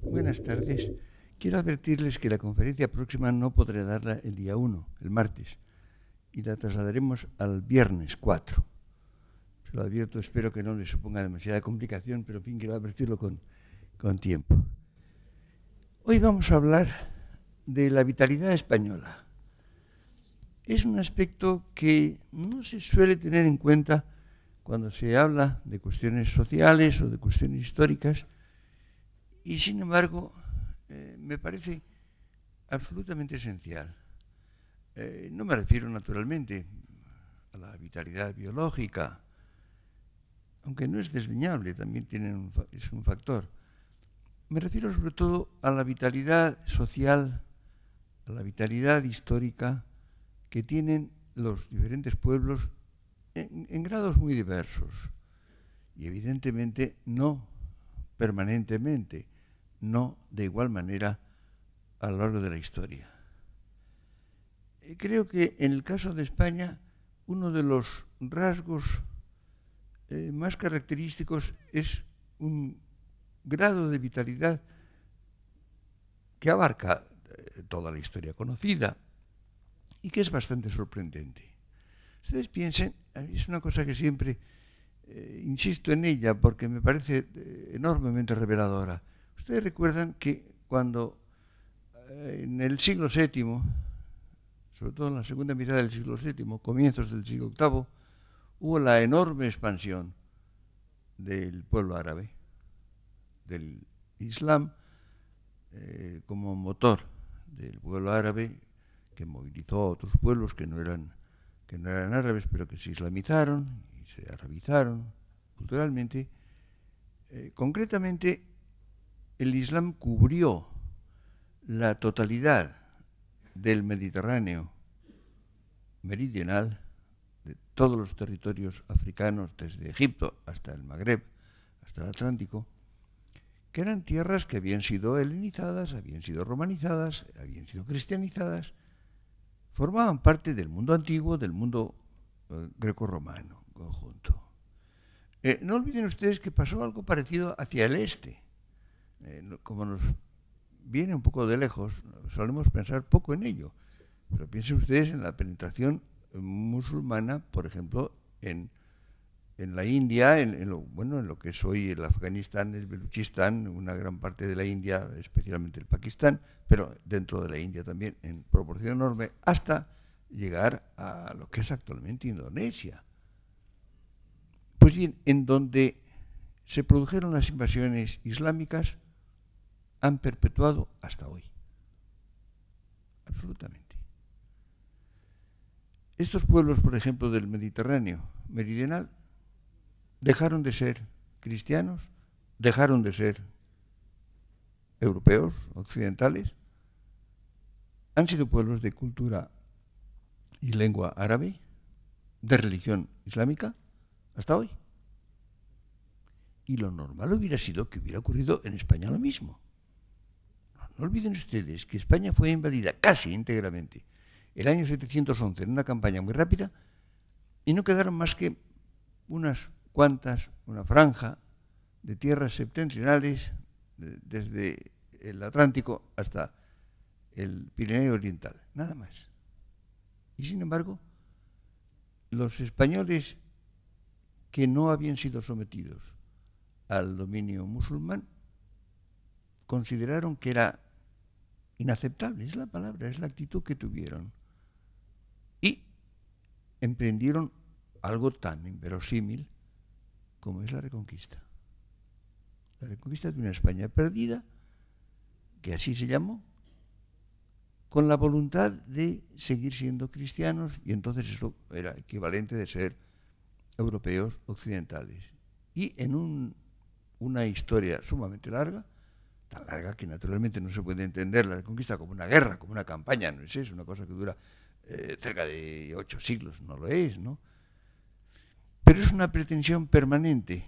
Buenas tardes. Quiero advertirles que la conferencia próxima no podré darla el día 1, el martes, y la trasladaremos al viernes 4. Se lo advierto, espero que no le suponga demasiada complicación, pero en fin, quiero advertirlo con tiempo. Hoy vamos a hablar de la vitalidad española. Es un aspecto que no se suele tener en cuenta cuando se habla de cuestiones sociales o de cuestiones históricas, y sin embargo me parece absolutamente esencial. No me refiero naturalmente a la vitalidad biológica, aunque no es desdeñable, también es un factor. Me refiero sobre todo a la vitalidad social, a la vitalidad histórica que tienen los diferentes pueblos en grados muy diversos y evidentemente no permanentemente, no de igual manera a lo largo de la historia. Creo que en el caso de España uno de los rasgos más característicos es un grado de vitalidad que abarca toda la historia conocida y que es bastante sorprendente. Ustedes piensen, es una cosa que siempre insisto en ella porque me parece enormemente reveladora. Ustedes recuerdan que cuando en el siglo VII, sobre todo en la segunda mitad del siglo VII, comienzos del siglo VIII, hubo la enorme expansión del pueblo árabe, del Islam, como motor del pueblo árabe que movilizó a otros pueblos que no eran árabes, pero que se islamizaron y se arabizaron culturalmente. Concretamente, el Islam cubrió la totalidad del Mediterráneo meridional, de todos los territorios africanos, desde Egipto hasta el Magreb, hasta el Atlántico, que eran tierras que habían sido helenizadas, habían sido romanizadas, habían sido cristianizadas, formaban parte del mundo antiguo, del mundo greco-romano conjunto. No olviden ustedes que pasó algo parecido hacia el este. Como nos viene un poco de lejos, solemos pensar poco en ello, pero piensen ustedes en la penetración musulmana, por ejemplo, en la India, en lo que es hoy el Afganistán, el Baluchistán, una gran parte de la India, especialmente el Pakistán, pero dentro de la India también en proporción enorme, hasta llegar a lo que es actualmente Indonesia. Pues bien, en donde se produjeron las invasiones islámicas, han perpetuado hasta hoy. Absolutamente. Estos pueblos, por ejemplo, del Mediterráneo meridional, dejaron de ser cristianos, dejaron de ser europeos, occidentales, han sido pueblos de cultura y lengua árabe, de religión islámica, hasta hoy. Y lo normal hubiera sido que hubiera ocurrido en España lo mismo. No olviden ustedes que España fue invadida casi íntegramente el año 711 en una campaña muy rápida y no quedaron más que unas cuantas, una franja de tierras septentrionales desde el Atlántico hasta el Pirineo Oriental, nada más. Y sin embargo, los españoles que no habían sido sometidos al dominio musulmán consideraron que era inaceptable, es la palabra, es la actitud que tuvieron. Y emprendieron algo tan inverosímil como es la Reconquista. La Reconquista de una España perdida, que así se llamó, con la voluntad de seguir siendo cristianos, y entonces eso era equivalente de ser europeos occidentales. Y en una historia sumamente larga, tan larga que naturalmente no se puede entender la Reconquista como una guerra, como una campaña, no es una cosa que dura cerca de 8 siglos, no lo es, ¿no? Pero es una pretensión permanente,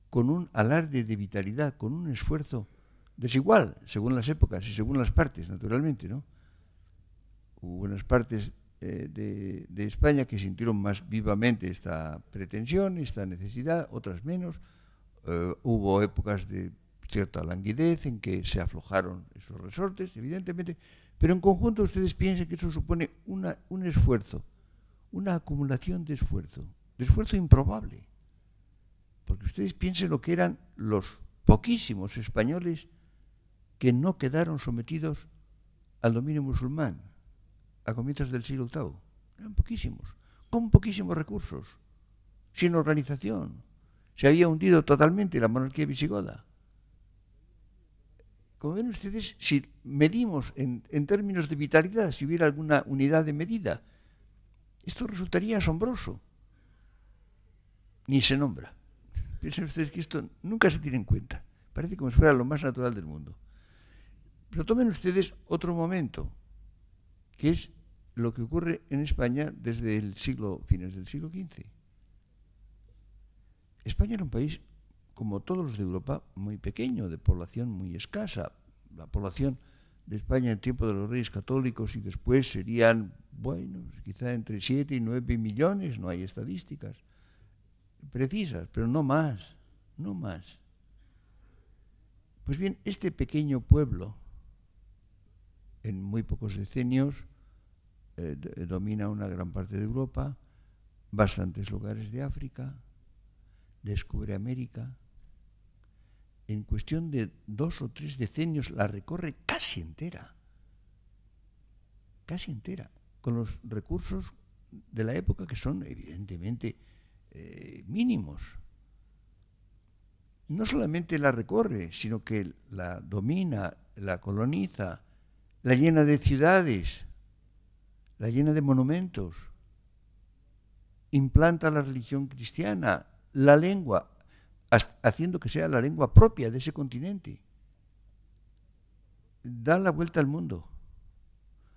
con un alarde de vitalidad, con un esfuerzo desigual, según las épocas y según las partes, naturalmente, ¿no? Hubo unas partes de España que sintieron más vivamente esta pretensión, esta necesidad, otras menos. Hubo épocas de cierta languidez, en que se aflojaron esos resortes, evidentemente, pero en conjunto ustedes piensen que eso supone un esfuerzo, una acumulación de esfuerzo improbable. Porque ustedes piensen lo que eran los poquísimos españoles que no quedaron sometidos al dominio musulmán a comienzos del siglo VIII. Eran poquísimos, con poquísimos recursos, sin organización. Se había hundido totalmente la monarquía visigoda. Como ven ustedes, si medimos en términos de vitalidad, si hubiera alguna unidad de medida, esto resultaría asombroso. Ni se nombra. Piensen ustedes que esto nunca se tiene en cuenta. Parece como si fuera lo más natural del mundo. Pero tomen ustedes otro momento, que es lo que ocurre en España desde fines del siglo XV. España era un país, como todos los de Europa, muy pequeño, de población muy escasa. La población de España en tiempo de los reyes católicos y después serían, bueno, quizá entre 7 y 9 millones, no hay estadísticas precisas, pero no más, no más. Pues bien, este pequeño pueblo, en muy pocos decenios, domina una gran parte de Europa, bastantes lugares de África, descubre América. En cuestión de 2 o 3 decenios la recorre casi entera, con los recursos de la época que son evidentemente mínimos. No solamente la recorre, sino que la domina, la coloniza, la llena de ciudades, la llena de monumentos, implanta la religión cristiana, la lengua, haciendo que sea la lengua propia de ese continente. Da la vuelta al mundo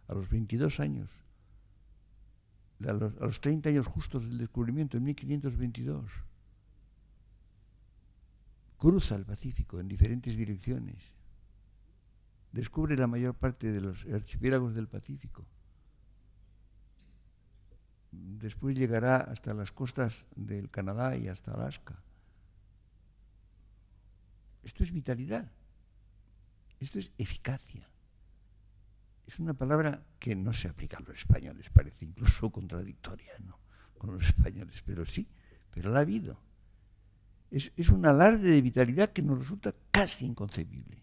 a los 22 años, a los 30 años justos del descubrimiento, en 1522. Cruza el Pacífico en diferentes direcciones. Descubre la mayor parte de los archipiélagos del Pacífico. Después llegará hasta las costas del Canadá y hasta Alaska. Esto es vitalidad. Esto es eficacia. Es una palabra que no se aplica a los españoles, parece incluso contradictoria, ¿no?, con los españoles, pero sí, pero la ha habido. Es un alarde de vitalidad que nos resulta casi inconcebible.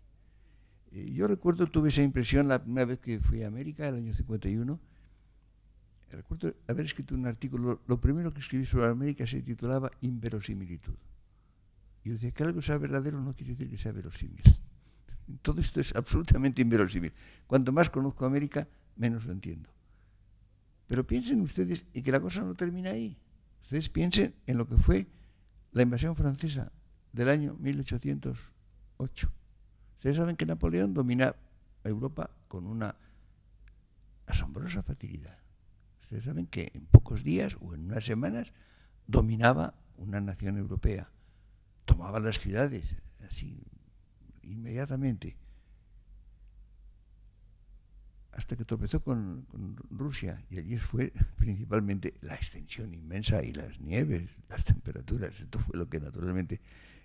Yo recuerdo, tuve esa impresión la primera vez que fui a América, el año 51. Recuerdo haber escrito un artículo, lo primero que escribí sobre América se titulaba Inverosimilitud. Y yo decía que algo sea verdadero no quiere decir que sea verosímil. Todo esto es absolutamente inverosímil. Cuanto más conozco América, menos lo entiendo. Pero piensen ustedes, y que la cosa no termina ahí. Ustedes piensen en lo que fue la invasión francesa del año 1808. Ustedes saben que Napoleón domina Europa con una asombrosa facilidad. Ustedes saben que en pocos días o en unas semanas dominaba una nación europea. Tomaba las ciudades, así, inmediatamente. Hasta que tropezó con Rusia, y allí fue principalmente la extensión inmensa y las nieves, las temperaturas. Esto fue lo que naturalmente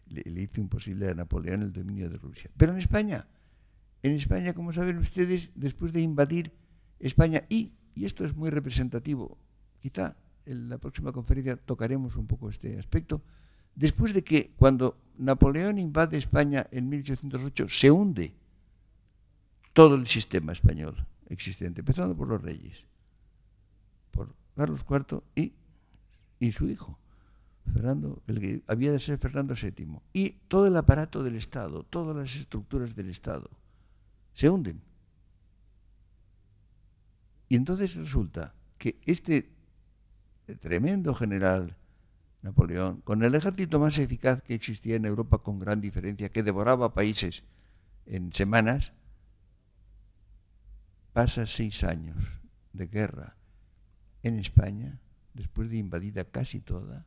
le hizo imposible a Napoleón el dominio de Rusia. Pero en España, como saben ustedes, después de invadir España, y esto es muy representativo, quizá en la próxima conferencia tocaremos un poco este aspecto, después de que cuando Napoleón invade España en 1808 se hunde todo el sistema español existente, empezando por los reyes, por Carlos IV y su hijo, Fernando, el que había de ser Fernando VII, y todo el aparato del Estado, todas las estructuras del Estado, se hunden. Y entonces resulta que este tremendo general Napoleón, con el ejército más eficaz que existía en Europa con gran diferencia, que devoraba países en semanas, pasa 6 años de guerra en España, después de invadida casi toda,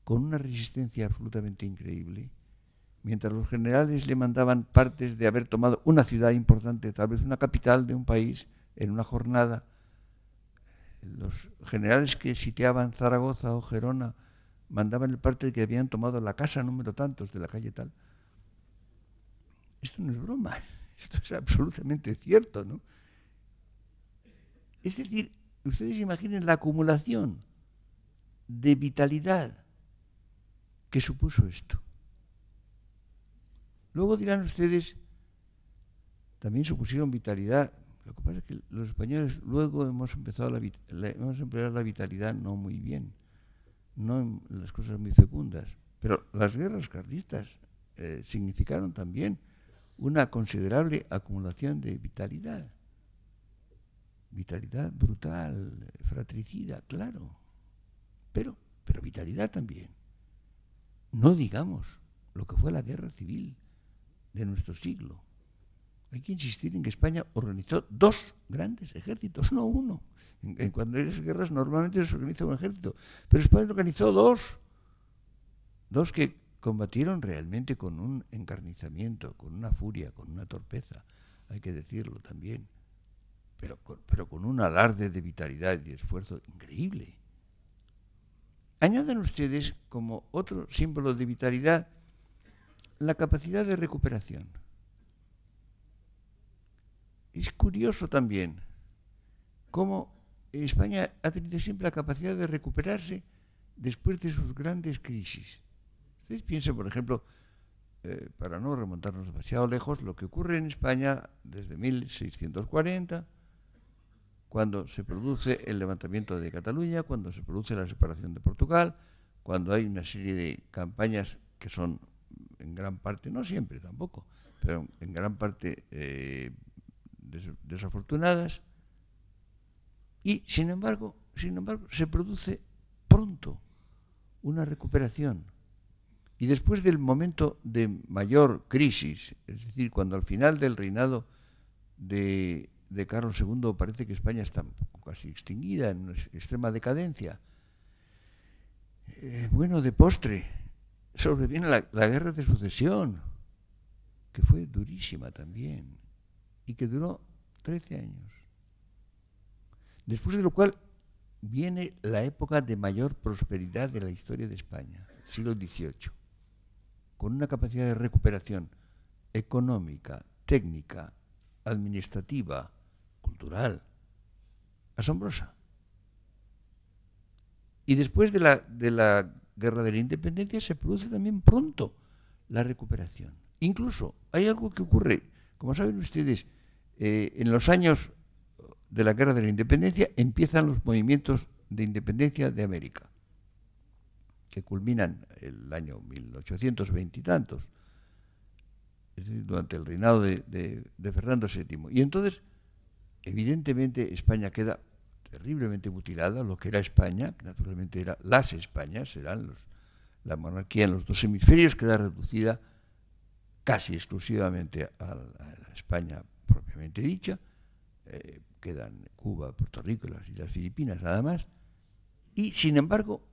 con una resistencia absolutamente increíble, mientras los generales le mandaban partes de haber tomado una ciudad importante, tal vez una capital de un país, en una jornada. Los generales que sitiaban Zaragoza o Gerona mandaban el parte de que habían tomado la casa número tantos de la calle tal. Esto no es broma, esto es absolutamente cierto, ¿no? Es decir, ustedes imaginen la acumulación de vitalidad que supuso esto. Luego dirán ustedes, también supusieron vitalidad. Lo que pasa es que los españoles luego hemos empezado hemos empleado la vitalidad no muy bien, no en las cosas muy fecundas. Pero las guerras carlistas significaron también una considerable acumulación de vitalidad. Vitalidad brutal, fratricida, claro. Pero vitalidad también. No digamos lo que fue la guerra civil de nuestro siglo. Hay que insistir en que España organizó dos grandes ejércitos, no uno. Cuando hay guerras normalmente se organiza un ejército, pero España organizó dos que combatieron realmente con un encarnizamiento, con una furia, con una torpeza, hay que decirlo también, pero con un alarde de vitalidad y de esfuerzo increíble. Añadan ustedes como otro símbolo de vitalidad la capacidad de recuperación. Es curioso también cómo España ha tenido siempre la capacidad de recuperarse después de sus grandes crisis. Ustedes piensen, por ejemplo, para no remontarnos demasiado lejos, lo que ocurre en España desde 1640, cuando se produce el levantamiento de Cataluña, cuando se produce la separación de Portugal, cuando hay una serie de campañas que son en gran parte, no siempre tampoco, pero en gran parte desafortunadas, y sin embargo se produce pronto una recuperación. Y después del momento de mayor crisis, es decir, cuando al final del reinado de Carlos II parece que España está casi extinguida, en una extrema decadencia, bueno, de postre sobreviene la guerra de sucesión, que fue durísima también, y que duró 13 años. Después de lo cual viene la época de mayor prosperidad de la historia de España, siglo XVIII, con una capacidad de recuperación económica, técnica, administrativa, cultural, asombrosa. Y después de la Guerra de la Independencia se produce también pronto la recuperación. Incluso hay algo que ocurre, como saben ustedes, en los años de la Guerra de la Independencia empiezan los movimientos de independencia de América, que culminan el año 1820 y tantos, es decir, durante el reinado de Fernando VII. Y entonces, evidentemente, España queda terriblemente mutilada, lo que era España, que naturalmente eran las Españas, la monarquía en los dos hemisferios, queda reducida casi exclusivamente a la España propiamente dicha, quedan Cuba, Puerto Rico y las Islas Filipinas nada más, y sin embargo,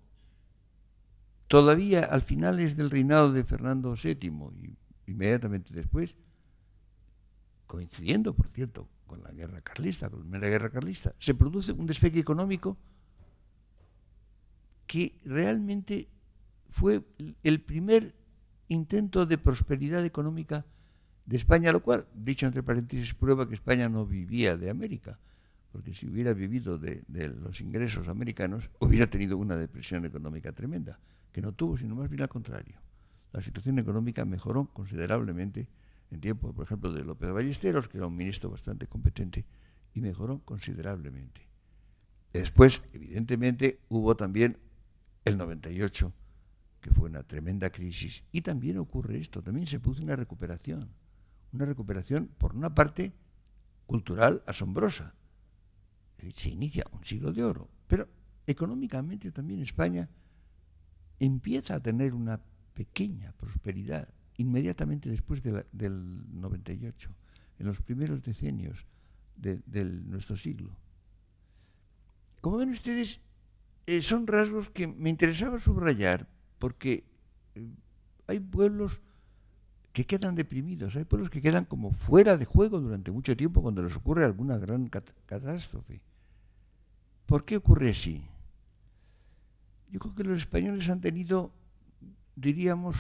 todavía al finales del reinado de Fernando VII y inmediatamente después, coincidiendo, por cierto, con la guerra carlista, con la primera guerra carlista, se produce un despegue económico que realmente fue el primer intento de prosperidad económica de España, lo cual, dicho entre paréntesis, prueba que España no vivía de América, porque si hubiera vivido de los ingresos americanos, hubiera tenido una depresión económica tremenda, que no tuvo, sino más bien al contrario. La situación económica mejoró considerablemente en tiempo, por ejemplo, de López de Ballesteros, que era un ministro bastante competente, y mejoró considerablemente. Después, evidentemente, hubo también el 98, que fue una tremenda crisis, y también ocurre esto, también se produce una recuperación, por una parte cultural asombrosa. Se inicia un siglo de oro, pero económicamente también España empieza a tener una pequeña prosperidad inmediatamente después del 98, en los primeros decenios de nuestro siglo. Como ven ustedes, son rasgos que me interesaba subrayar, porque hay pueblos que quedan deprimidos, hay pueblos que quedan como fuera de juego durante mucho tiempo cuando les ocurre alguna gran catástrofe. ¿Por qué ocurre así? Yo creo que los españoles han tenido, diríamos,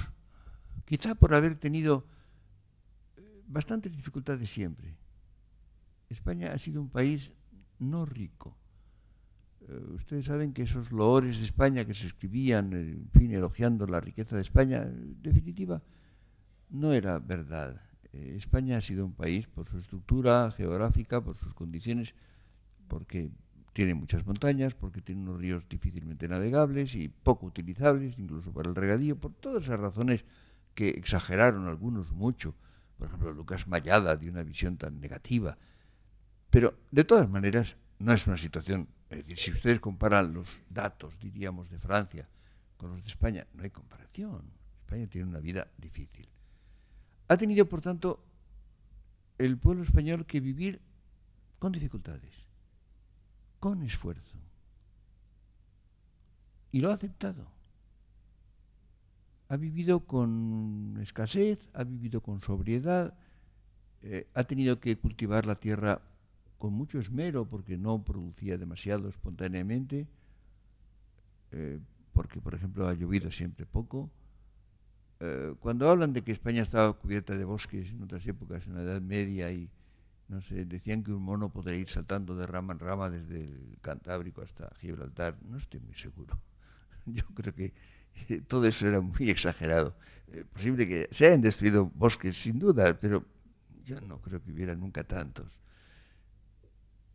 quizá por haber tenido bastantes dificultades siempre. España ha sido un país no rico. Ustedes saben que esos loores de España que se escribían, en fin, elogiando la riqueza de España, en definitiva, no era verdad. España ha sido un país por su estructura geográfica, por sus condiciones, porque tiene muchas montañas, porque tiene unos ríos difícilmente navegables y poco utilizables, incluso para el regadío, por todas esas razones que exageraron algunos mucho. Por ejemplo, Lucas Mayada, de una visión tan negativa. Pero, de todas maneras, no es una situación... Es decir, si ustedes comparan los datos, diríamos, de Francia con los de España, no hay comparación. España tiene una vida difícil. Ha tenido, por tanto, el pueblo español que vivir con dificultades, con esfuerzo. Y lo ha aceptado. Ha vivido con escasez, ha vivido con sobriedad, ha tenido que cultivar la tierra con mucho esmero porque no producía demasiado espontáneamente, porque, por ejemplo, ha llovido siempre poco. Cuando hablan de que España estaba cubierta de bosques en otras épocas, en la Edad Media, y no sé, decían que un mono podría ir saltando de rama en rama desde el Cantábrico hasta Gibraltar, no estoy muy seguro. Yo creo que todo eso era muy exagerado. Posible que se hayan destruido bosques, sin duda, pero yo no creo que hubiera nunca tantos.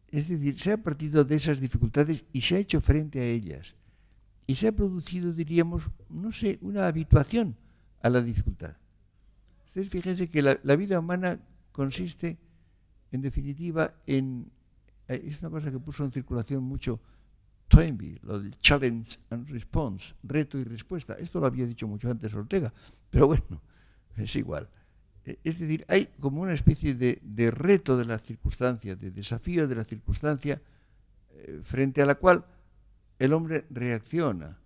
Es decir, se ha partido de esas dificultades y se ha hecho frente a ellas. Y se ha producido, diríamos, no sé, una habituación a la dificultad. Ustedes fíjense que la vida humana consiste, en definitiva, en... es una cosa que puso en circulación mucho Toynbee, lo del challenge and response, reto y respuesta. Esto lo había dicho mucho antes Ortega, pero bueno, es igual. Es decir, hay como una especie de reto de la circunstancia, de desafío de la circunstancia, frente a la cual el hombre reacciona.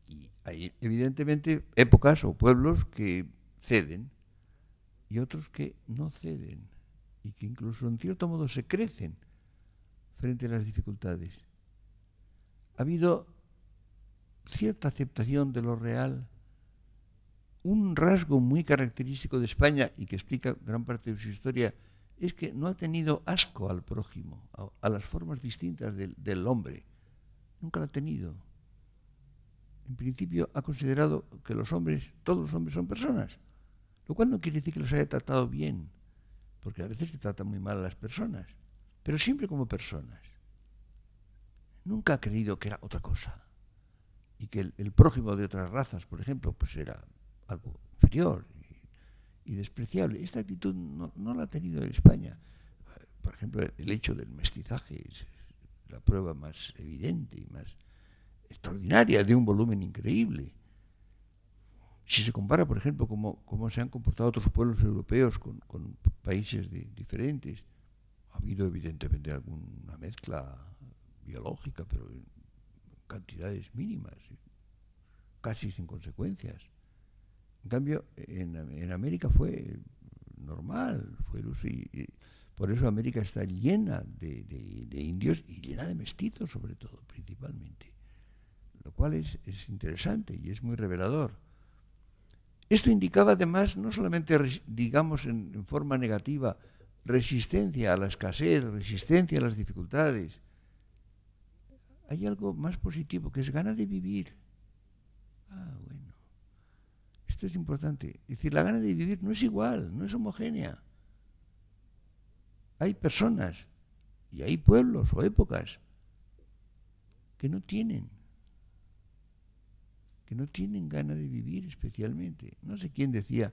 Y hay evidentemente épocas o pueblos que ceden y otros que no ceden y que incluso en cierto modo se crecen frente a las dificultades. Ha habido cierta aceptación de lo real. Un rasgo muy característico de España y que explica gran parte de su historia es que no ha tenido asco al prójimo, a las formas distintas del hombre. Nunca lo ha tenido. En principio ha considerado que los hombres, todos los hombres son personas, lo cual no quiere decir que los haya tratado bien, porque a veces se trata muy mal a las personas, pero siempre como personas. Nunca ha creído que era otra cosa y que el prójimo de otras razas, por ejemplo, pues era algo inferior y despreciable. Esta actitud no la ha tenido en España. Por ejemplo, el hecho del mestizaje es la prueba más evidente y más extraordinaria de un volumen increíble. Si se compara, por ejemplo, cómo se han comportado otros pueblos europeos con países diferentes, ha habido evidentemente alguna mezcla biológica, pero en cantidades mínimas, casi sin consecuencias. En cambio, en América fue normal, fue el uso y por eso América está llena de indios y llena de mestizos, sobre todo, principalmente. Lo cual es interesante y es muy revelador. Esto indicaba además no solamente, digamos en forma negativa, resistencia a la escasez, resistencia a las dificultades. Hay algo más positivo, que es ganas de vivir. Bueno. Esto es importante. Es decir, la gana de vivir no es igual, no es homogénea. Hay personas y hay pueblos o épocas que no tienen ganas de vivir especialmente. No sé quién decía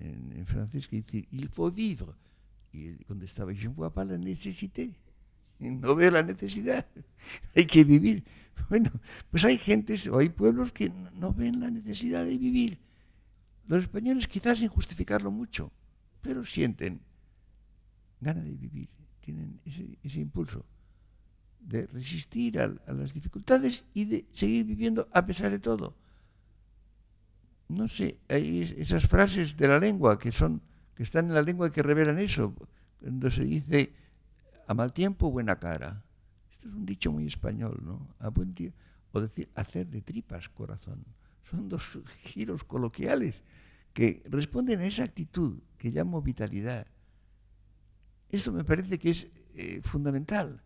en francés que dice il faut vivre. Y él contestaba, je ne vois pas la nécessité. No veo la necesidad. Hay que vivir. Bueno, pues hay gentes o hay pueblos que no ven la necesidad de vivir. Los españoles, quizás sin justificarlo mucho, pero sienten ganas de vivir, tienen ese impulso de resistir a las dificultades y de seguir viviendo a pesar de todo. No sé, hay esas frases de la lengua que están en la lengua y que revelan eso, cuando se dice a mal tiempo, buena cara. Esto es un dicho muy español, ¿no? A buen o decir, hacer de tripas corazón. Son dos giros coloquiales que responden a esa actitud que llamo vitalidad. Esto me parece que es fundamental.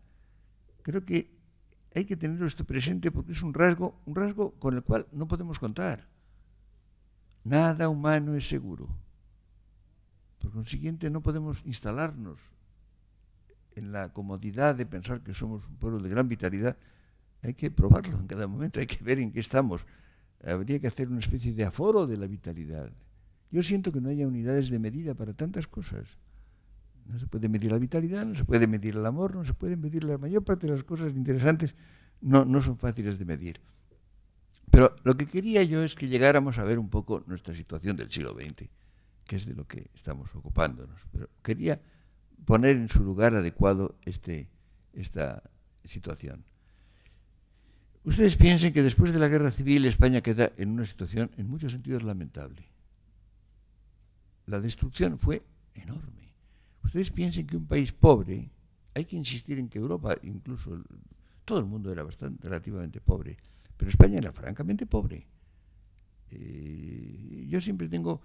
Creo que hay que tenerlo esto presente porque es un rasgo con el cual no podemos contar. Nada humano es seguro. Por consiguiente, no podemos instalarnos en la comodidad de pensar que somos un pueblo de gran vitalidad. Hay que probarlo en cada momento, hay que ver en qué estamos. Habría que hacer una especie de aforo de la vitalidad. Yo siento que no haya unidades de medida para tantas cosas. No se puede medir la vitalidad, no se puede medir el amor, no se puede medir la mayor parte de las cosas interesantes, no son fáciles de medir. Pero lo que quería yo es que llegáramos a ver un poco nuestra situación del siglo XX, que es de lo que estamos ocupándonos. Pero quería poner en su lugar adecuado esta situación. Ustedes piensen que después de la guerra civil España queda en una situación en muchos sentidos lamentable. La destrucción fue enorme. Ustedes piensen que un país pobre, hay que insistir en que Europa, incluso todo el mundo era relativamente pobre, pero España era francamente pobre. Yo siempre tengo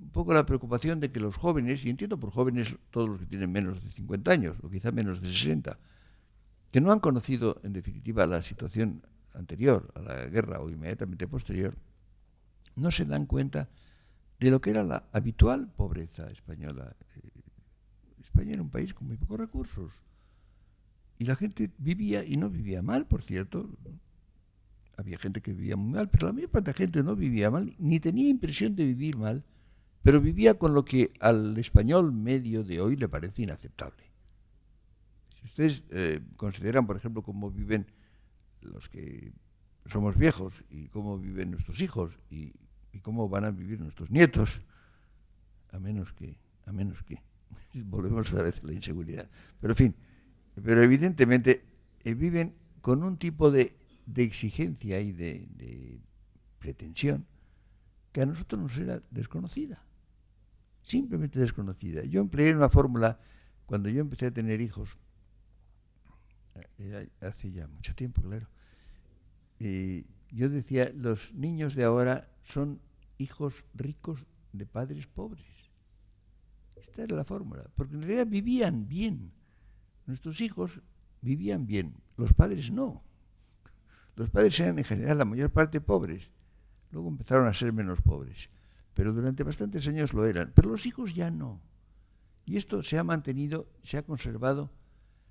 un poco la preocupación de que los jóvenes, y entiendo por jóvenes todos los que tienen menos de 50 años, o quizá menos de 60, que no han conocido en definitiva la situación anterior a la guerra o inmediatamente posterior, no se dan cuenta de lo que era la habitual pobreza española. España era un país con muy pocos recursos y la gente vivía, y no vivía mal, por cierto. Había gente que vivía muy mal, pero la mayor parte de la gente no vivía mal, ni tenía impresión de vivir mal, pero vivía con lo que al español medio de hoy le parece inaceptable. Si ustedes consideran, por ejemplo, cómo viven los que somos viejos y cómo viven nuestros hijos y cómo van a vivir nuestros nietos, a menos que volvemos a veces a la inseguridad. Pero en fin, pero evidentemente viven con un tipo de exigencia y de pretensión que a nosotros nos era desconocida, simplemente desconocida. Yo empleé una fórmula cuando yo empecé a tener hijos, hace ya mucho tiempo, claro. Yo decía, los niños de ahora son hijos ricos de padres pobres. Esta era la fórmula, porque en realidad vivían bien. Nuestros hijos vivían bien, los padres no. Los padres eran en general la mayor parte pobres, luego empezaron a ser menos pobres, pero durante bastantes años lo eran, pero los hijos ya no. Y esto se ha mantenido, se ha conservado,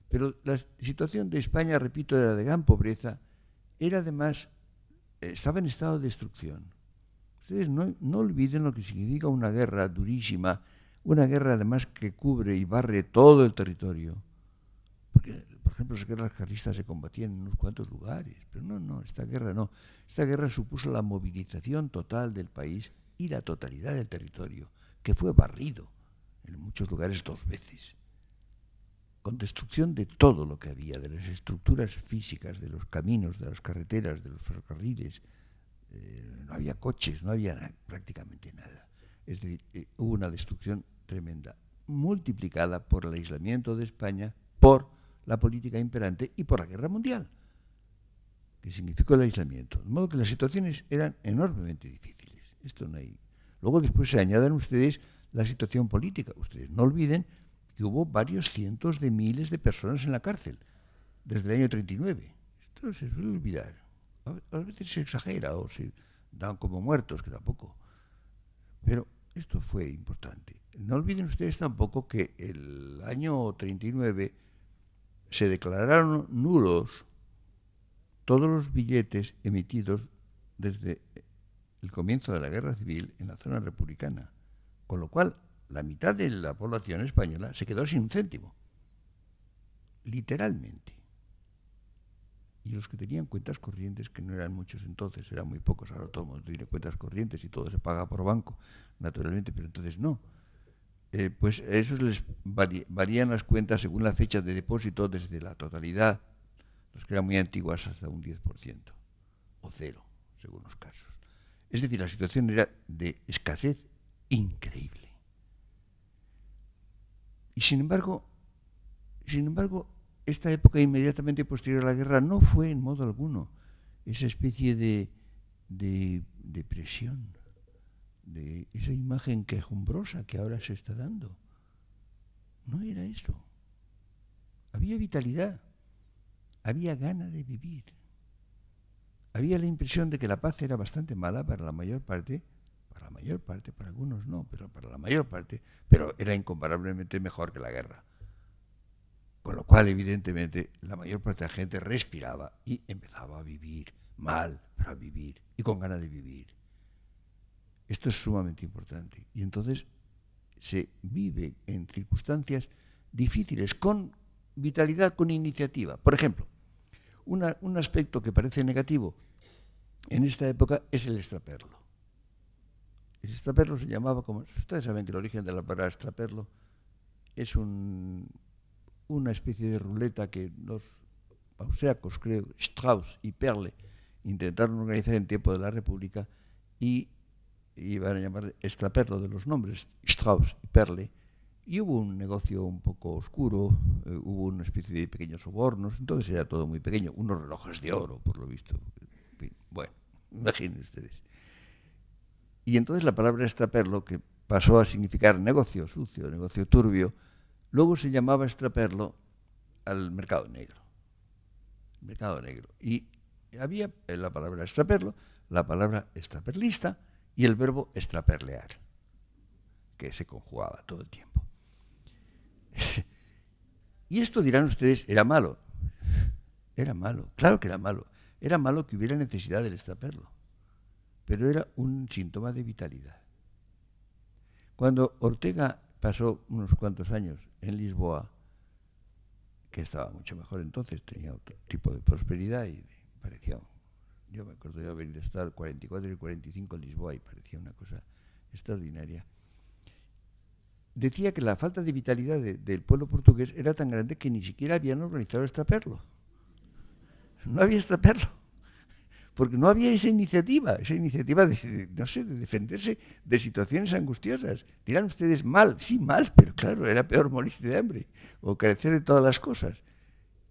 pero la situación de España, repito, era de gran pobreza, era además, estaba en estado de destrucción. Ustedes no olviden lo que significa una guerra durísima, una guerra además que cubre y barre todo el territorio. Porque, por ejemplo, las guerras carlistas se combatían en unos cuantos lugares, pero no, esta guerra no. Esta guerra supuso la movilización total del país y la totalidad del territorio, que fue barrido en muchos lugares 2 veces, con destrucción de todo lo que había, de las estructuras físicas, de los caminos, de las carreteras, de los ferrocarriles. No había coches, no había prácticamente nada. Es decir, hubo una destrucción tremenda, multiplicada por el aislamiento de España, por la política imperante y por la guerra mundial, que significó el aislamiento. De modo que las situaciones eran enormemente difíciles. Esto no hay. Luego después se añadan ustedes la situación política. Ustedes no olviden que hubo varios cientos de miles de personas en la cárcel desde el año 39. Esto se suele olvidar. A veces se exagera o se dan como muertos, que tampoco. Pero esto fue importante. No olviden ustedes tampoco que el año 39 se declararon nulos todos los billetes emitidos desde el comienzo de la guerra civil en la zona republicana, con lo cual la mitad de la población española se quedó sin un céntimo, literalmente. Y los que tenían cuentas corrientes, que no eran muchos entonces, eran muy pocos, ahora todo el mundo tiene cuentas corrientes y todo se paga por banco, naturalmente, pero entonces no. Pues a esos les varían las cuentas según la fecha de depósito desde la totalidad, los que eran muy antiguas, hasta un 10%, o 0, según los casos. Es decir, la situación era de escasez increíble. Y sin embargo, esta época inmediatamente posterior a la guerra no fue en modo alguno esa especie de depresión, de esa imagen quejumbrosa que ahora se está dando. No era eso. Había vitalidad, había ganas de vivir. Había la impresión de que la paz era bastante mala para la mayor parte, para algunos no, pero para la mayor parte, pero era incomparablemente mejor que la guerra. Con lo cual, evidentemente, la mayor parte de la gente respiraba y empezaba a vivir mal, pero a vivir y con ganas de vivir. Esto es sumamente importante. Y entonces se vive en circunstancias difíciles, con vitalidad, con iniciativa. Por ejemplo, un aspecto que parece negativo en esta época es el extraperlo. El extraperlo se llamaba, como ustedes saben que el origen de la palabra extraperlo es una especie de ruleta que los austriacos, creo, Strauss y Perle, intentaron organizar en tiempo de la República y iban a llamar extraperlo de los nombres, Strauss y Perle, y hubo un negocio un poco oscuro, hubo una especie de pequeños sobornos, entonces era todo muy pequeño, unos relojes de oro, por lo visto. En fin, bueno, imaginen ustedes. Y entonces la palabra extraperlo, que pasó a significar negocio sucio, negocio turbio, luego se llamaba extraperlo al mercado negro. Mercado negro. Y había la palabra extraperlo, la palabra extraperlista y el verbo extraperlear, que se conjugaba todo el tiempo. Y esto, dirán ustedes, era malo. Era malo, claro que era malo. Era malo que hubiera necesidad del extraperlo, pero era un síntoma de vitalidad. Cuando Ortega pasó unos cuantos años en Lisboa, que estaba mucho mejor entonces, tenía otro tipo de prosperidad y parecía, yo me acuerdo de haber estado el 44 y el 45 en Lisboa y parecía una cosa extraordinaria. Decía que la falta de vitalidad del pueblo portugués era tan grande que ni siquiera habían organizado extraperlo. No había extraperlo, porque no había esa iniciativa de, no sé, de defenderse de situaciones angustiosas. Dirán ustedes mal, sí, mal, pero claro, era peor morirse de hambre o carecer de todas las cosas.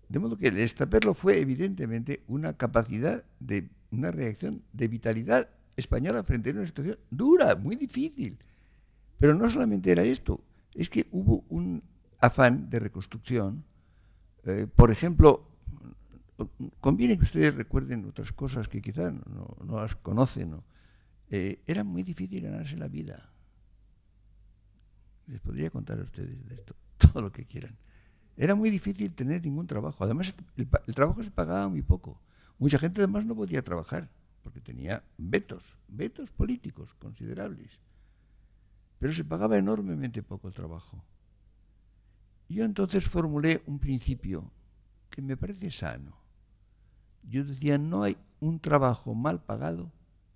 De modo que el extraperlo fue evidentemente una capacidad de una reacción de vitalidad española frente a una situación dura, muy difícil. Pero no solamente era esto, es que hubo un afán de reconstrucción. Por ejemplo, conviene que ustedes recuerden otras cosas que quizás no las conocen, ¿no? Era muy difícil ganarse la vida. Les podría contar a ustedes de esto todo lo que quieran. Era muy difícil tener ningún trabajo. Además, el trabajo se pagaba muy poco. Mucha gente además no podía trabajar porque tenía vetos políticos considerables. Pero se pagaba enormemente poco el trabajo. Yo entonces formulé un principio que me parece sano. Yo decía, no hay un trabajo mal pagado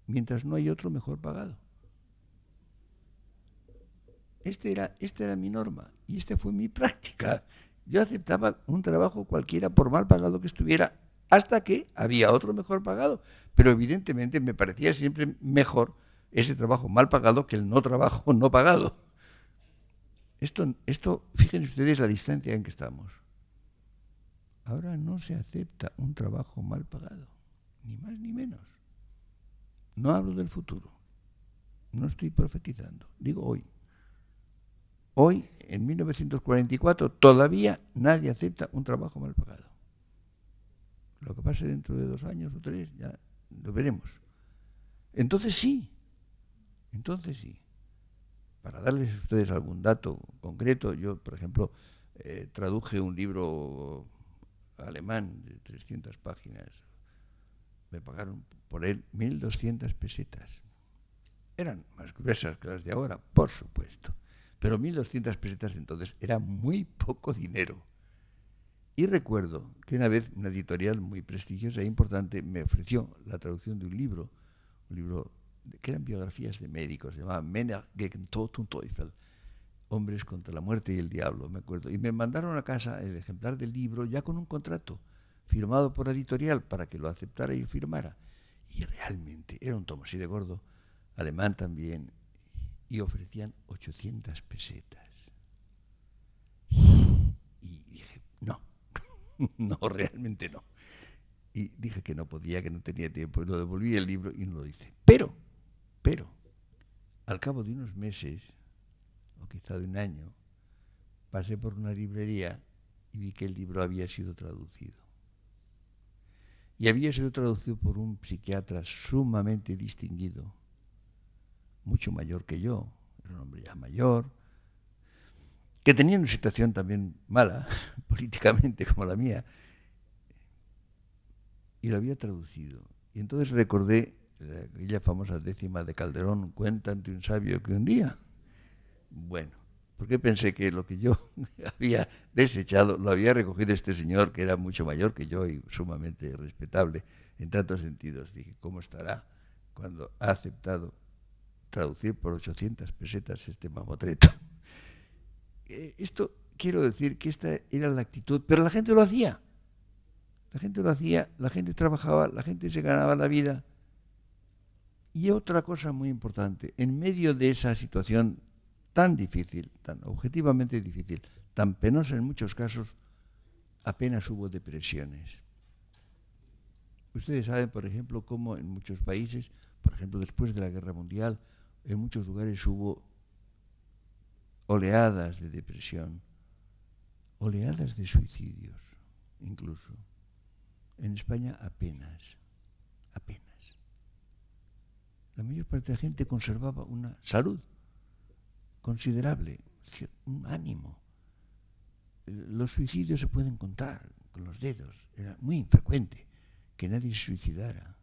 mientras no hay otro mejor pagado. Esta era mi norma y esta fue mi práctica. Yo aceptaba un trabajo cualquiera por mal pagado que estuviera hasta que había otro mejor pagado. Pero evidentemente me parecía siempre mejor ese trabajo mal pagado que el no trabajo no pagado. Esto, fíjense ustedes la distancia en que estamos. Ahora no se acepta un trabajo mal pagado, ni más ni menos. No hablo del futuro, no estoy profetizando, digo hoy. Hoy, en 1944, todavía nadie acepta un trabajo mal pagado. Lo que pase dentro de 2 años o 3, ya lo veremos. Entonces sí. Para darles a ustedes algún dato concreto, yo, por ejemplo, traduje un libro alemán de 300 páginas. Me pagaron por él 1.200 pesetas. Eran más gruesas que las de ahora, por supuesto. Pero 1.200 pesetas entonces era muy poco dinero. Y recuerdo que una vez una editorial muy prestigiosa e importante me ofreció la traducción de un libro que eran biografías de médicos, se llamaba Männer gegen Tod und Teufel, Hombres contra la muerte y el diablo, me acuerdo. Y me mandaron a casa el ejemplar del libro ya con un contrato firmado por la editorial para que lo aceptara y firmara. Y realmente era un tomo así de gordo, alemán también, y ofrecían 800 pesetas. Y dije, no, no, realmente no. Y dije que no podía, que no tenía tiempo, y lo devolví el libro y no lo hice. Pero, al cabo de unos meses, o quizá de un año, pasé por una librería y vi que el libro había sido traducido. Y había sido traducido por un psiquiatra sumamente distinguido, mucho mayor que yo, era un hombre ya mayor, que tenía una situación también mala, políticamente como la mía, y lo había traducido. Y entonces recordé aquella famosa décima de Calderón, cuenta ante un sabio que un día. Bueno, porque pensé que lo que yo había desechado lo había recogido este señor, que era mucho mayor que yo y sumamente respetable en tantos sentidos. Dije, ¿cómo estará cuando ha aceptado traducir por 800 pesetas este mamotreto? Esto quiero decir que esta era la actitud, pero la gente lo hacía. La gente lo hacía, la gente trabajaba, la gente se ganaba la vida. Y otra cosa muy importante, en medio de esa situación tan difícil, tan objetivamente difícil, tan penosa en muchos casos, apenas hubo depresiones. Ustedes saben, por ejemplo, cómo en muchos países, por ejemplo, después de la Guerra Mundial, en muchos lugares hubo oleadas de depresión, oleadas de suicidios, incluso. En España apenas. La mayor parte de la gente conservaba una salud considerable, un ánimo. Los suicidios se pueden contar con los dedos. Era muy infrecuente que nadie se suicidara.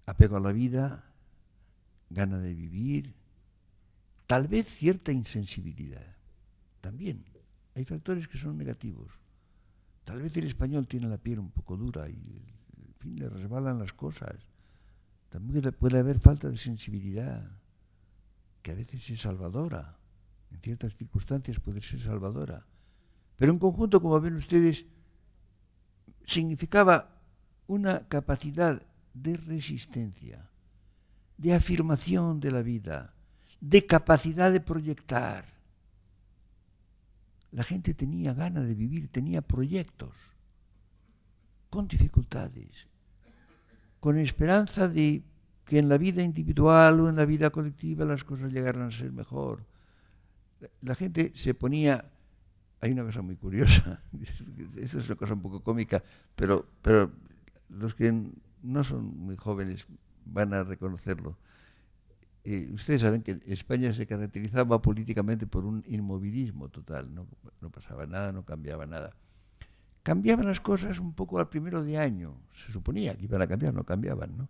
Apego a la vida, gana de vivir, tal vez cierta insensibilidad. También hay factores que son negativos. Tal vez el español tiene la piel un poco dura y, en fin, le resbalan las cosas. También puede haber falta de sensibilidad, que a veces es salvadora. En ciertas circunstancias puede ser salvadora. Pero en conjunto, como ven ustedes, significaba una capacidad de resistencia, de afirmación de la vida, de capacidad de proyectar. La gente tenía ganas de vivir, tenía proyectos, con dificultades, con esperanza de que en la vida individual o en la vida colectiva las cosas llegaran a ser mejor. La gente se ponía... Hay una cosa muy curiosa, eso es una cosa un poco cómica, pero los que no son muy jóvenes van a reconocerlo. Ustedes saben que España se caracterizaba políticamente por un inmovilismo total, no pasaba nada, no cambiaba nada. Cambiaban las cosas un poco al primero de año, se suponía que iban a cambiar, no cambiaban, ¿no?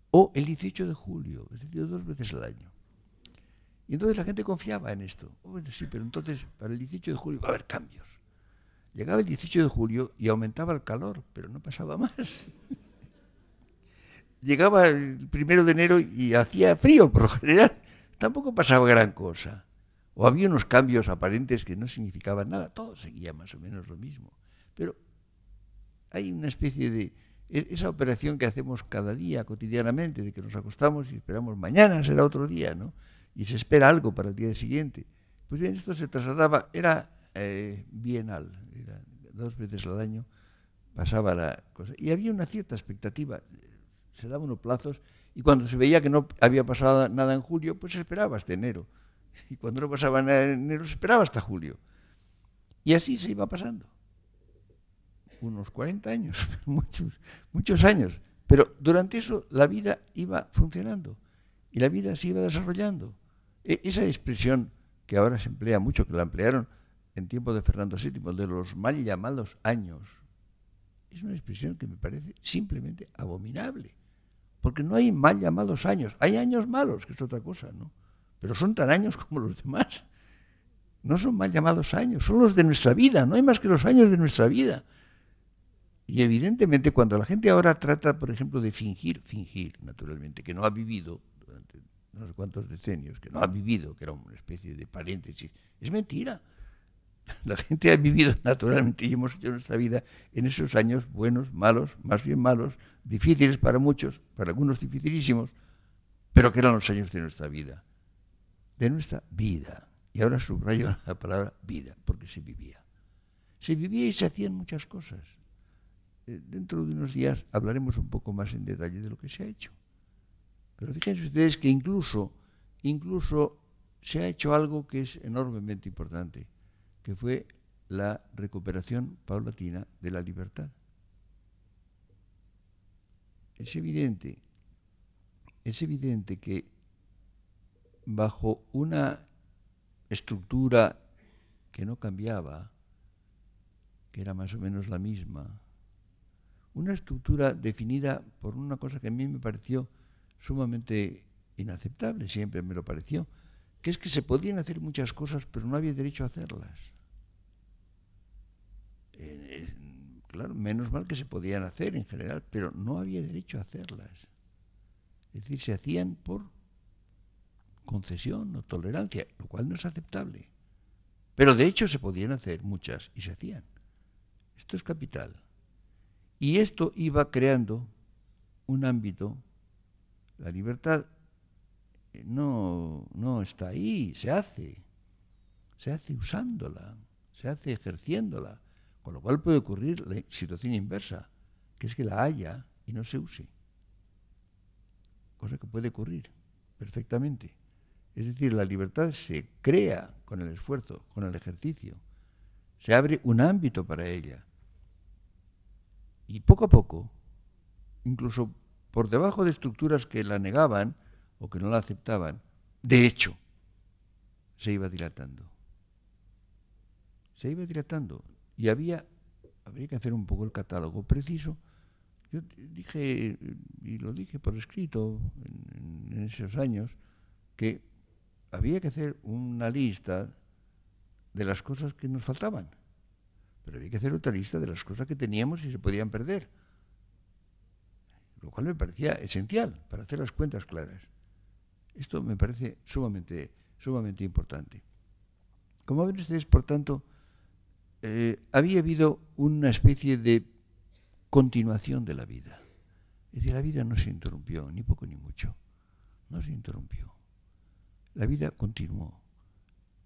O el 18 de julio, es decir, 2 veces al año. Y entonces la gente confiaba en esto. Bueno, sí, pero entonces para el 18 de julio va a haber cambios. Llegaba el 18 de julio y aumentaba el calor, pero no pasaba más. Llegaba el 1 de enero y hacía frío, por lo general. Tampoco pasaba gran cosa. O había unos cambios aparentes que no significaban nada. Todo seguía más o menos lo mismo. Pero hay una especie de... esa operación que hacemos cada día, cotidianamente, de que nos acostamos y esperamos mañana será otro día, ¿no? Y se espera algo para el día siguiente. Pues bien, esto se trasladaba, era bienal, era 2 veces al año, pasaba la cosa. Y había una cierta expectativa, se daban unos plazos, y cuando se veía que no había pasado nada en julio, pues se esperaba hasta enero. Y cuando no pasaba nada en enero, se esperaba hasta julio. Y así se iba pasando. Unos 40 años, muchos años. Pero durante eso la vida iba funcionando y la vida se iba desarrollando. Esa expresión que ahora se emplea mucho, que la emplearon en tiempo de Fernando VII, de los mal llamados años, es una expresión que me parece simplemente abominable. Porque no hay mal llamados años. Hay años malos, que es otra cosa, ¿no? Pero son tan años como los demás. No son mal llamados años, son los de nuestra vida. No hay más que los años de nuestra vida. Y evidentemente cuando la gente ahora trata, por ejemplo, de fingir, naturalmente, que no ha vivido durante no sé cuántos decenios, que no ha vivido, que era una especie de paréntesis, es mentira. La gente ha vivido naturalmente y hemos hecho nuestra vida en esos años buenos, malos, más bien malos, difíciles para muchos, para algunos dificilísimos, pero que eran los años de nuestra vida. De nuestra vida. Y ahora subrayo la palabra vida, porque se vivía. Se vivía y se hacían muchas cosas. Dentro de unos días hablaremos un poco más en detalle de lo que se ha hecho. Pero fíjense ustedes que incluso incluso se ha hecho algo que es enormemente importante, que fue la recuperación paulatina de la libertad. Es evidente que bajo una estructura que no cambiaba, que era más o menos la misma, una estructura definida por una cosa que a mí me pareció sumamente inaceptable, siempre me lo pareció, que es que se podían hacer muchas cosas, pero no había derecho a hacerlas. Claro, menos mal que se podían hacer en general, pero no había derecho a hacerlas. Es decir, se hacían por concesión o tolerancia, lo cual no es aceptable. Pero de hecho se podían hacer muchas y se hacían. Esto es capital. Y esto iba creando un ámbito. La libertad no está ahí, se hace usándola, se hace ejerciéndola, con lo cual puede ocurrir la situación inversa, que es que la haya y no se use, cosa que puede ocurrir perfectamente. Es decir, la libertad se crea con el esfuerzo, con el ejercicio, se abre un ámbito para ella, y poco a poco, incluso por debajo de estructuras que la negaban o que no la aceptaban, de hecho, se iba dilatando. Se iba dilatando. Y habría que hacer un poco el catálogo preciso. Yo dije, y lo dije por escrito en esos años, que había que hacer una lista de las cosas que nos faltaban. Pero había que hacer otra lista de las cosas que teníamos y se podían perder. Lo cual me parecía esencial para hacer las cuentas claras. Esto me parece sumamente importante. Como ven ustedes, por tanto, había habido una especie de continuación de la vida. Es decir, la vida no se interrumpió, ni poco ni mucho. No se interrumpió. La vida continuó.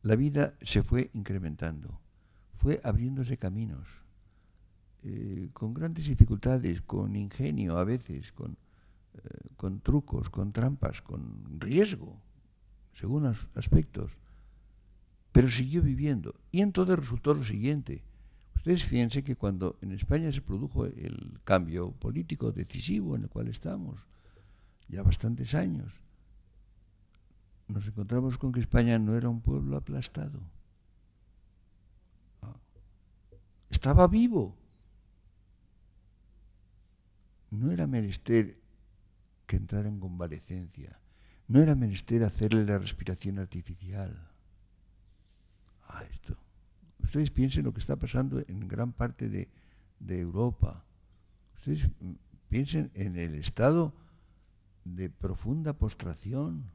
La vida se fue incrementando. Fue abriéndose caminos. Con grandes dificultades, con ingenio a veces, con trucos, con trampas, con riesgo, según los aspectos, pero siguió viviendo. Y entonces resultó lo siguiente. Ustedes fíjense que cuando en España se produjo el cambio político decisivo en el cual estamos, ya bastantes años, nos encontramos con que España no era un pueblo aplastado. Estaba vivo. No era menester que entrara en convalecencia. No era menester hacerle la respiración artificial. Esto. Ustedes piensen lo que está pasando en gran parte de Europa. Ustedes piensen en el estado de profunda postración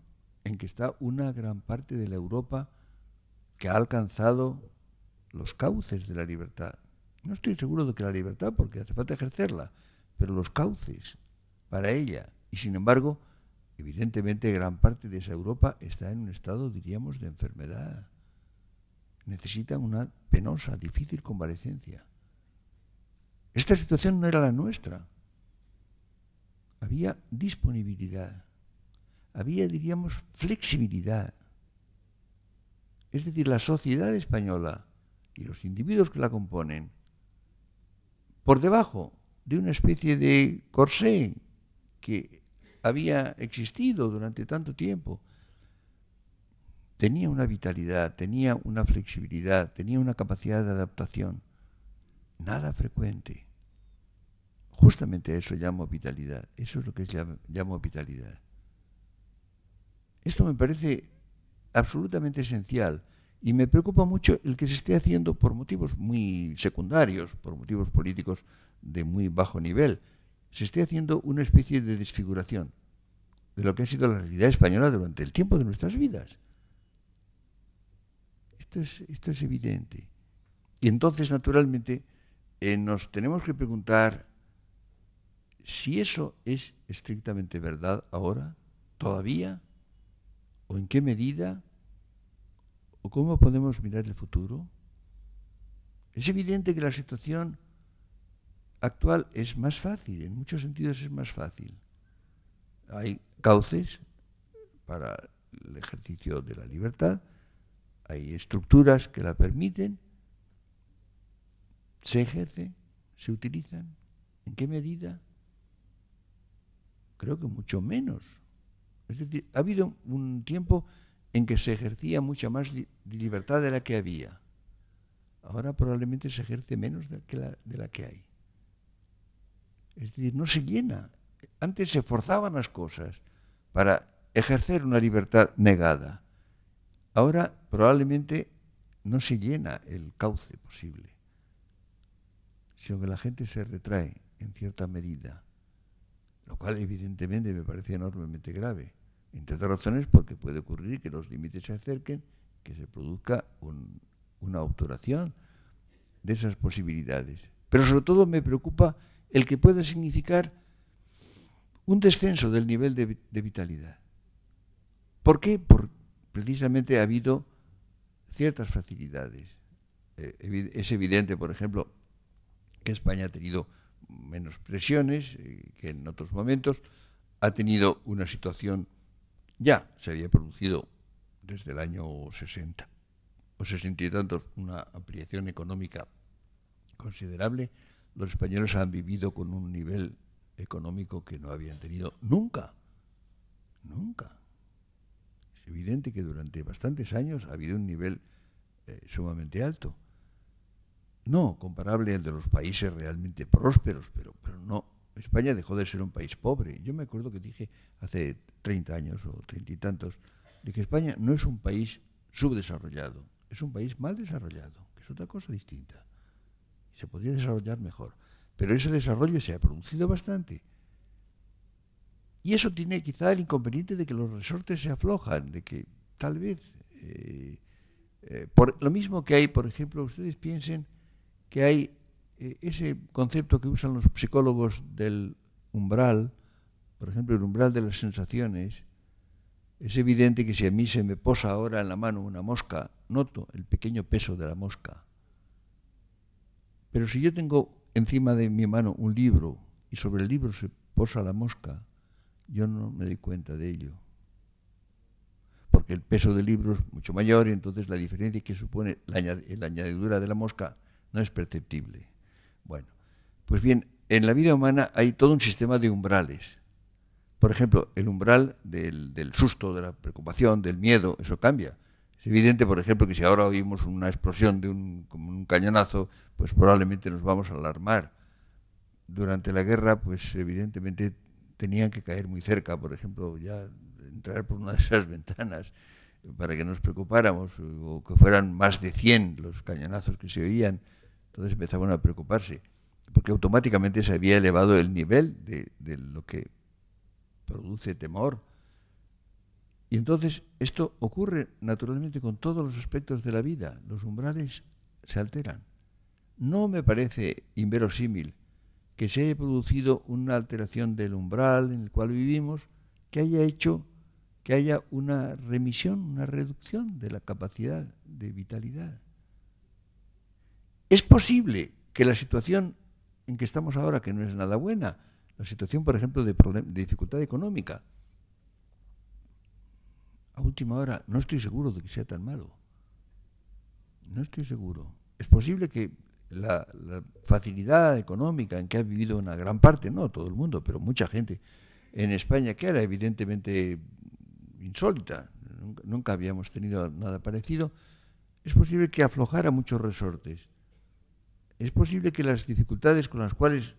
en que está una gran parte de la Europa que ha alcanzado los cauces de la libertad. No estoy seguro de que la libertad, porque hace falta ejercerla, pero los cauces para ella. Y sin embargo, evidentemente gran parte de esa Europa está en un estado, diríamos, de enfermedad. Necesitan una penosa, difícil convalecencia. Esta situación no era la nuestra. Había disponibilidad. Había, diríamos, flexibilidad. Es decir, la sociedad española y los individuos que la componen, por debajo de una especie de corsé que había existido durante tanto tiempo, tenía una vitalidad, tenía una flexibilidad, tenía una capacidad de adaptación nada frecuente. Justamente a eso llamo vitalidad. Eso es lo que llamo vitalidad. Esto me parece absolutamente esencial y me preocupa mucho el que se esté haciendo por motivos muy secundarios, por motivos políticos de muy bajo nivel. Se esté haciendo una especie de desfiguración de lo que ha sido la realidad española durante el tiempo de nuestras vidas. Esto es evidente. Y entonces, naturalmente, nos tenemos que preguntar si eso es estrictamente verdad ahora, todavía, o en qué medida, o cómo podemos mirar el futuro. Es evidente que la situación actual es más fácil, en muchos sentidos es más fácil. Hay cauces para el ejercicio de la libertad, hay estructuras que la permiten, se ejercen, se utilizan. ¿En qué medida? Creo que mucho menos. Es decir, ha habido un tiempo en que se ejercía mucha más libertad de la que había. Ahora probablemente se ejerce menos de la que hay. Es decir, no se llena. Antes se forzaban las cosas para ejercer una libertad negada. Ahora probablemente no se llena el cauce posible, sino que la gente se retrae en cierta medida, lo cual evidentemente me parece enormemente grave. Entre otras razones porque puede ocurrir que los límites se acerquen, que se produzca una obturación de esas posibilidades. Pero sobre todo me preocupa el que pueda significar un descenso del nivel de vitalidad. ¿Por qué? Porque precisamente ha habido ciertas facilidades. Es evidente, por ejemplo, que España ha tenido menos presiones que en otros momentos, ha tenido una situación, ya se había producido desde el año 60 o 60 y tantos, una ampliación económica considerable. Los españoles han vivido con un nivel económico que no habían tenido nunca, nunca. Es evidente que durante bastantes años ha habido un nivel sumamente alto. No comparable al de los países realmente prósperos, pero no. España dejó de ser un país pobre. Yo me acuerdo que dije hace 30 años o 30 y tantos, de que España no es un país subdesarrollado, es un país mal desarrollado, que es otra cosa distinta. Se podría desarrollar mejor. Pero ese desarrollo se ha producido bastante. Y eso tiene quizá el inconveniente de que los resortes se aflojan, de que tal vez, por lo mismo que hay, por ejemplo, ustedes piensen que hay ese concepto que usan los psicólogos del umbral, por ejemplo, el umbral de las sensaciones. Es evidente que si a mí se me posa ahora en la mano una mosca, noto el pequeño peso de la mosca. Pero si yo tengo encima de mi mano un libro y sobre el libro se posa la mosca, yo no me doy cuenta de ello. Porque el peso del libro es mucho mayor y entonces la diferencia que supone la añadidura de la mosca no es perceptible. Bueno, pues bien, en la vida humana hay todo un sistema de umbrales. Por ejemplo, el umbral del susto, de la preocupación, del miedo, eso cambia. Es evidente, por ejemplo, que si ahora oímos una explosión de como un cañonazo, pues probablemente nos vamos a alarmar. Durante la guerra, pues evidentemente tenían que caer muy cerca, por ejemplo, ya entrar por una de esas ventanas para que nos preocupáramos, o que fueran más de 100 los cañonazos que se oían, entonces empezaban a preocuparse, porque automáticamente se había elevado el nivel de lo que produce temor. Y entonces esto ocurre naturalmente con todos los aspectos de la vida, los umbrales se alteran. No me parece inverosímil que se haya producido una alteración del umbral en el cual vivimos, que haya hecho que haya una remisión, una reducción de la capacidad de vitalidad. Es posible que la situación en que estamos ahora, que no es nada buena, la situación, por ejemplo, de dificultad económica, a última hora, no estoy seguro de que sea tan malo. No estoy seguro. Es posible que la facilidad económica en que ha vivido una gran parte, no todo el mundo, pero mucha gente en España, que era evidentemente insólita, nunca habíamos tenido nada parecido, es posible que aflojara muchos resortes. Es posible que las dificultades con las cuales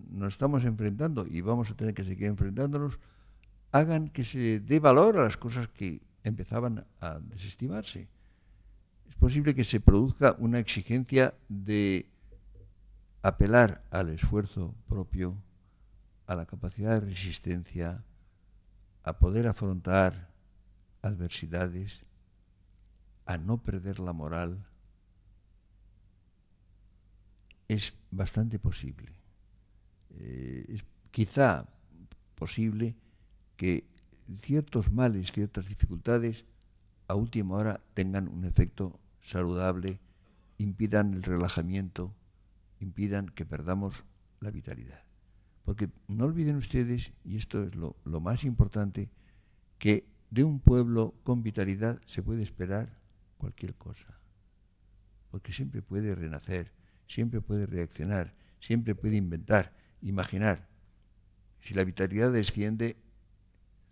nos estamos enfrentando, y vamos a tener que seguir enfrentándonos, hagan que se dé valor a las cosas que empezaban a desestimarse. Es posible que se produzca una exigencia de apelar al esfuerzo propio, a la capacidad de resistencia, a poder afrontar adversidades, a no perder la moral. Es bastante posible. Es quizá posible que ciertos males, ciertas dificultades, a última hora tengan un efecto saludable, impidan el relajamiento, impidan que perdamos la vitalidad. Porque no olviden ustedes, y esto es lo más importante, que de un pueblo con vitalidad se puede esperar cualquier cosa, porque siempre puede renacer, siempre puede reaccionar, siempre puede inventar, imaginar. Si la vitalidad desciende,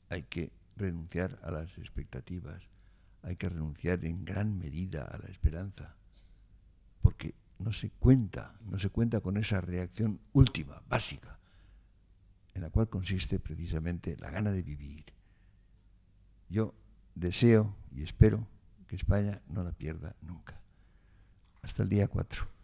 hay que renunciar a las expectativas, hay que renunciar en gran medida a la esperanza, porque no se cuenta con esa reacción última, básica, en la cual consiste precisamente la gana de vivir. Yo deseo y espero que España no la pierda nunca. Hasta el día 4.